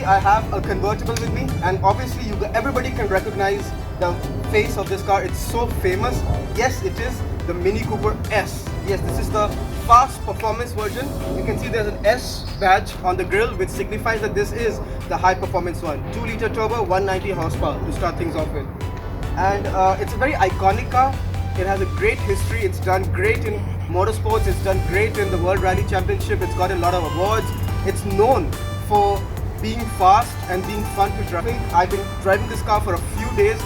I have a convertible with me, and obviously everybody can recognize the face of this car. It's so famous. Yes, it is the Mini Cooper S. Yes, this is the fast performance version. You can see there's an S badge on the grille, which signifies that this is the high performance one. 2-liter turbo, 190 horsepower to start things off with. And it's a very iconic car. It has a great history. It's done great in motorsports. It's done great in the World Rally Championship. It's got a lot of awards. It's known for being fast and being fun to drive. I've been driving this car for a few days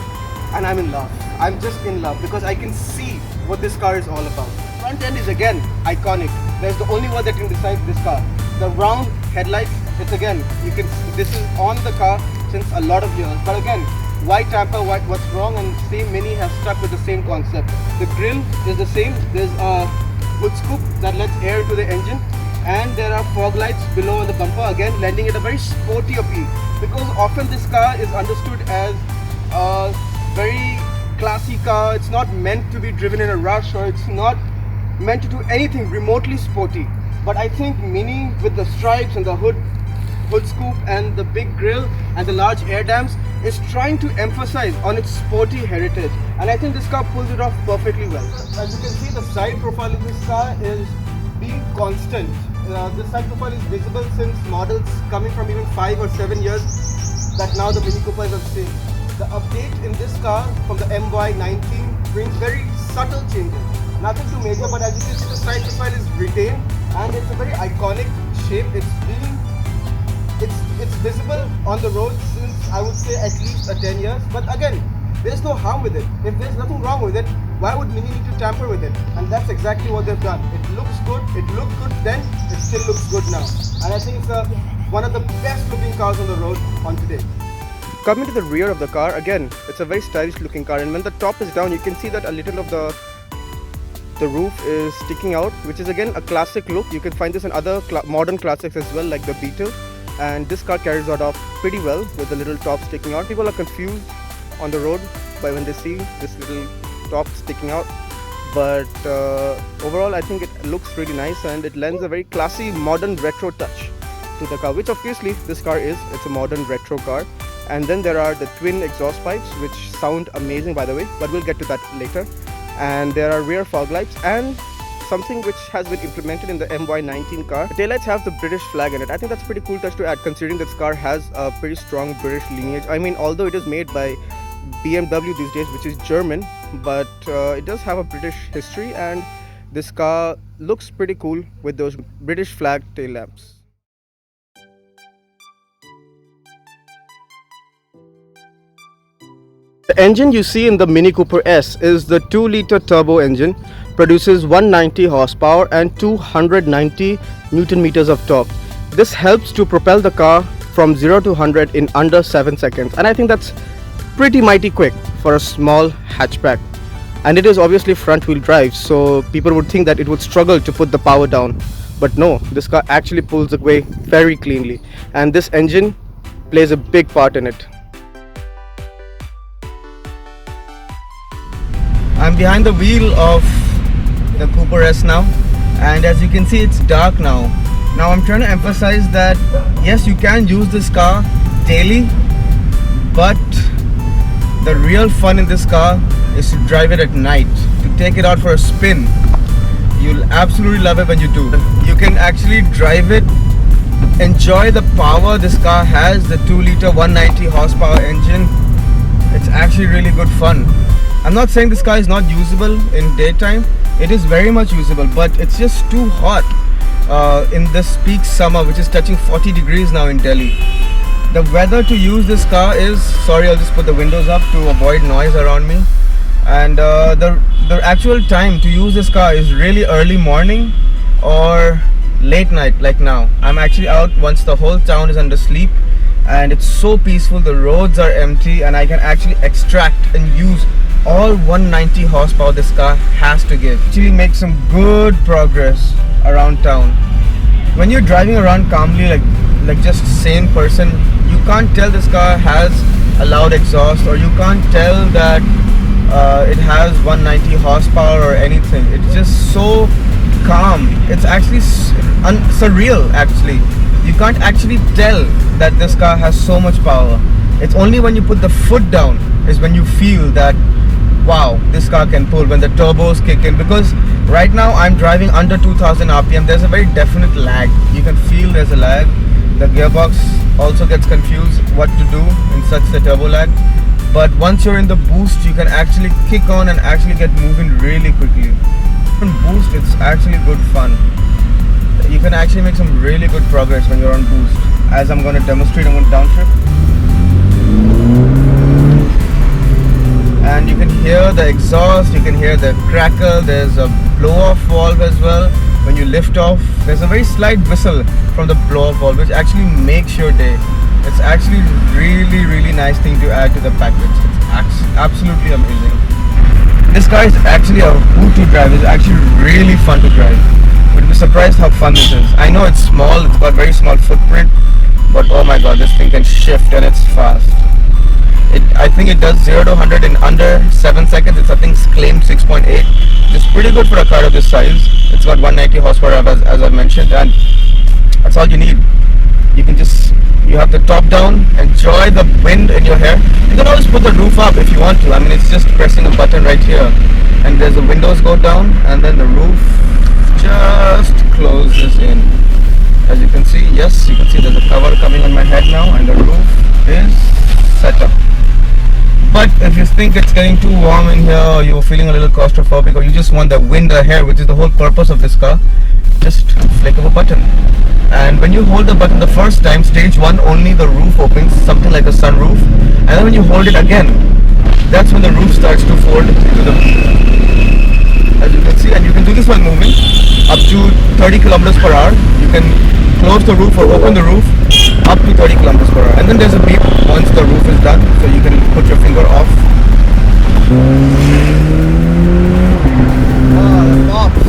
and I'm in love. I'm just in love because I can see what this car is all about. Front end is again iconic. There's the only one that can decide this car. The round headlights, it's again, you can see this is on the car since a lot of years. But again, why tamper what's wrong, and same Mini has stuck with the same concept. The grille is the same. There's a hood scoop that lets air into the engine, and there are fog lights below on the bumper, again lending it a very sporty appeal, because often this car is understood as a very classy car. It's not meant to be driven in a rush, or it's not meant to do anything remotely sporty. But I think Mini, with the stripes and the hood scoop and the big grille and the large air dams, is trying to emphasize on its sporty heritage, and I think this car pulls it off perfectly well. As you can see, the side profile of this car is being constant. This side profile is visible since models coming from even 5 or 7 years that now the Mini Cooper is on sale. The update in this car from the MY19 brings very subtle changes. Nothing too major, but as you can see, the side profile is retained and it's a very iconic shape. It's visible on the road since I would say at least 10 years. But again, there's no harm with it. If there's nothing wrong with it, why would Mini need to tamper with it? And that's exactly what they've done. It looks good, it looked good then, it still looks good now. And I think it's one of the best looking cars on the road on today. Coming to the rear of the car, again, it's a very stylish looking car, and when the top is down, you can see that a little of the roof is sticking out, which is again a classic look. You can find this in other modern classics as well, like the Beetle, and this car carries that off pretty well with the little top sticking out. People are confused on the road by when they see this little top sticking out, but overall I think it looks really nice and it lends a very classy modern retro touch to the car, which obviously this car is. It's a modern retro car. And then there are the twin exhaust pipes, which sound amazing by the way, but we'll get to that later. And there are rear fog lights and something which has been implemented in the MY19 car. The taillights have the British flag in it. I think that's a pretty cool touch to add, considering this car has a pretty strong British lineage. I mean, although it is made by BMW these days, which is German, but it does have a British history, and this car looks pretty cool with those British flag tail lamps. The engine you see in the Mini Cooper S is the 2-liter turbo engine, produces 190 horsepower and 290 Newton meters of torque. This helps to propel the car from 0 to 100 in under 7 seconds, and I think that's pretty mighty quick for a small hatchback. And it is obviously front wheel drive, so people would think that it would struggle to put the power down, but no, this car actually pulls away very cleanly, and this engine plays a big part in it. I'm behind the wheel of the Cooper S now, and as you can see, it's dark now. Now I'm trying to emphasize that yes, you can use this car daily, but the real fun in this car is to drive it at night, to take it out for a spin. You'll absolutely love it when you do. You can actually drive it, enjoy the power this car has, the 2-liter 190 horsepower engine. It's actually really good fun. I'm not saying this car is not usable in daytime. It is very much usable, but it's just too hot in this peak summer, which is touching 40 degrees now in Delhi. The weather to use this car is, sorry, I'll just put the windows up to avoid noise around me. And the actual time to use this car is really early morning or late night, like now. I'm actually out once the whole town is under sleep, and it's so peaceful. The roads are empty, and I can actually extract and use all 190 horsepower this car has to give. Actually make some good progress around town. When you're driving around calmly, like just sane person, you can't tell this car has a loud exhaust, or you can't tell that it has 190 horsepower or anything. It's just so calm. It's actually surreal actually. you can't actually tell that this car has so much power. It's only when you put the foot down is when you feel that, wow, this car can pull, when the turbos kick in. Because right now I'm driving under 2000 RPM. There's a very definite lag. You can feel there's a lag. The gearbox also gets confused what to do in such a turbo lag. But once you're in the boost, you can actually kick on and actually get moving really quickly. In boost, it's actually good fun. You can actually make some really good progress when you're on boost. As I'm going to demonstrate, I'm going to downshift. And you can hear the exhaust, you can hear the crackle. There's a blow-off valve as well. When you lift off, there's a very slight whistle from the blow-off valve, which actually makes your day. It's actually really nice thing to add to the package. It's absolutely amazing. This car is actually a hoot to drive. It's actually really fun to drive. You'll be surprised how fun this is. I know it's small, it's got very small footprint, but oh my god, this thing can shift and it's fast. I think it does 0 to 100 in under 7 seconds. It's, I think, claimed 6.8. It's pretty good for a car of this size. It's got 190 horsepower as I mentioned, and that's all you need. You have the top down, enjoy the wind in your hair. You can always put the roof up if you want to. I mean, it's just pressing a button right here, and there's the windows go down, and then the roof just closes in. As you can see, yes, you can see there's a cover coming on my head now, and the roof is set up. But if you think it's getting too warm in here, or you're feeling a little claustrophobic, or you just want the wind or hair, which is the whole purpose of this car, just flick of a button. And when you hold the button the first time, stage 1, only the roof opens, something like a sunroof. And then when you hold it again, that's when the roof starts to fold into the, as you can see. And you can do this while moving up to 30 kilometers per hour. You can close the roof or open the roof up to 30 kilometers per hour. And then there's a beep once the roof is done, so you can put your finger off. The pops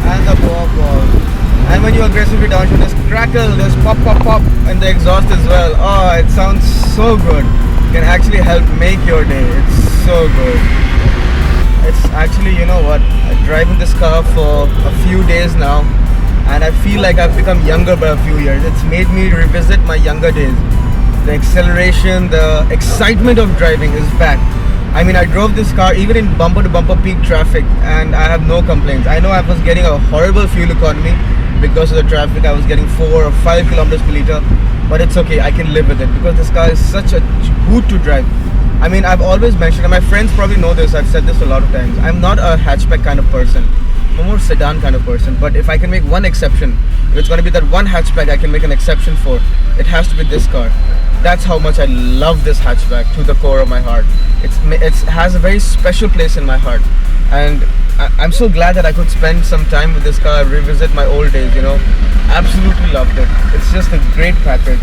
and the blow-off valve. And when you aggressively downshift, there's crackle, there's pop in the exhaust as well. Oh, it sounds so good. It can actually help make your day. It's so good. It's actually, you know what, I'm driving this car for a few days now, and I feel like I've become younger by a few years. It's made me revisit my younger days. The acceleration, the excitement of driving is back. I mean, I drove this car even in bumper to bumper peak traffic, and I have no complaints. I know I was getting a horrible fuel economy because of the traffic. I was getting 4 or 5 kilometers per liter, but it's okay, I can live with it because this car is such a hoot to drive. I mean, I've always mentioned, and my friends probably know this, I've said this a lot of times, I'm not a hatchback kind of person. I'm a more sedan kind of person. But if I can make one exception, if it's going to be that one hatchback I can make an exception for, it has to be this car. That's how much I love this hatchback to the core of my heart. It has a very special place in my heart, and I'm so glad that I could spend some time with this car, revisit my old days, you know. Absolutely loved it. It's just a great package.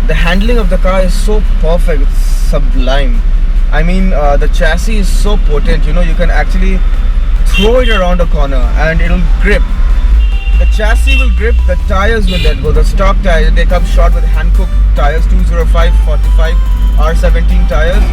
The handling of the car is so perfect, it's sublime. I mean, the chassis is so potent, you know, you can actually throw it around a corner and it'll grip. The chassis will grip, the tires will let go. The stock tires, they come short with Hankook tires, 205/45 R17 tires.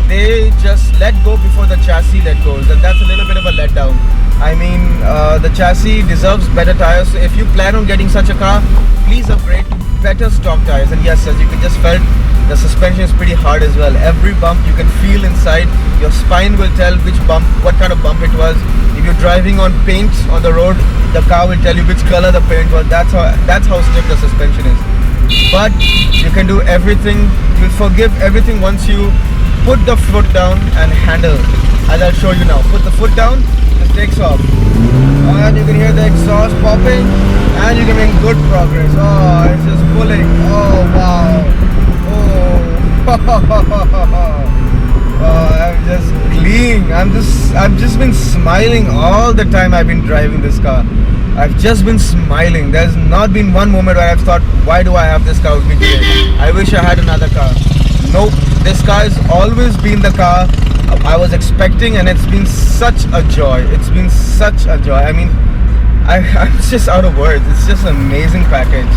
They just let go before the chassis let goes, and that's a little bit of a letdown. I mean, the chassis deserves better tires. So if you plan on getting such a car, please upgrade to better stock tires. And yes, as you can just felt, the suspension is pretty hard as well. Every bump you can feel inside. Your spine will tell which bump, what kind of bump it was. If you're driving on paint on the road, the car will tell you which color the paint was. That's how stiff the suspension is. But you can do everything. You'll forgive everything once you put the foot down and handle. As I'll show you now. Put the foot down, it takes off. And you can hear the exhaust popping, and you can make good progress. Oh, it's just pulling. Oh, wow. Oh, I'm just clean. I've just been smiling all the time I've been driving this car. I've just been smiling. There's not been one moment where I've thought, why do I have this car with me today? I wish I had another car. Nope, this car has always been the car I was expecting, and it's been such a joy. It's been such a joy. I mean, I'm just out of words. It's just an amazing package.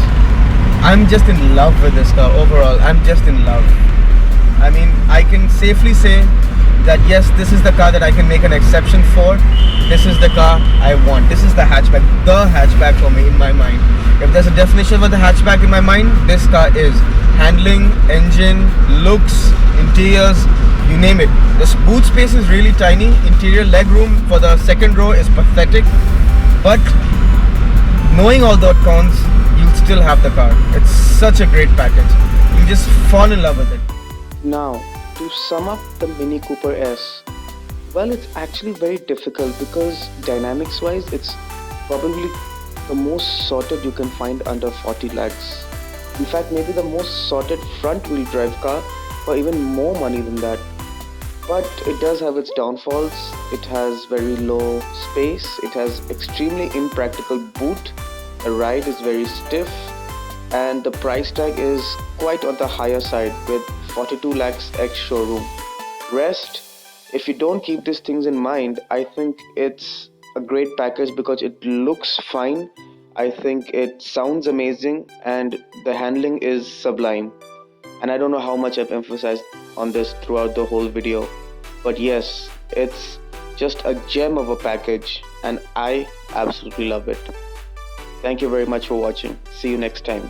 I'm just in love with this car overall. I'm just in love. I mean, I can safely say that yes, this is the car that I can make an exception for. This is the car I want. This is the hatchback for me in my mind. If there's a definition for the hatchback in my mind, this car is. Handling, engine, looks, interiors, you name it. The boot space is really tiny. Interior leg room for the second row is pathetic. But knowing all the cons, you'll still have the car. It's such a great package. You just fall in love with it. Now, to sum up the Mini Cooper S, well, it's actually very difficult because dynamics wise, it's probably the most sorted you can find under 40 lakhs. In fact, maybe the most sorted front wheel drive car for even more money than that. But it does have its downfalls. It has very low space, it has extremely impractical boot, the ride is very stiff, and the price tag is quite on the higher side with 42 lakhs ex showroom. Rest, if you don't keep these things in mind, I think it's a great package because it looks fine. I think it sounds amazing and the handling is sublime. And I don't know how much I've emphasized on this throughout the whole video. But yes, it's just a gem of a package and I absolutely love it. Thank you very much for watching. See you next time.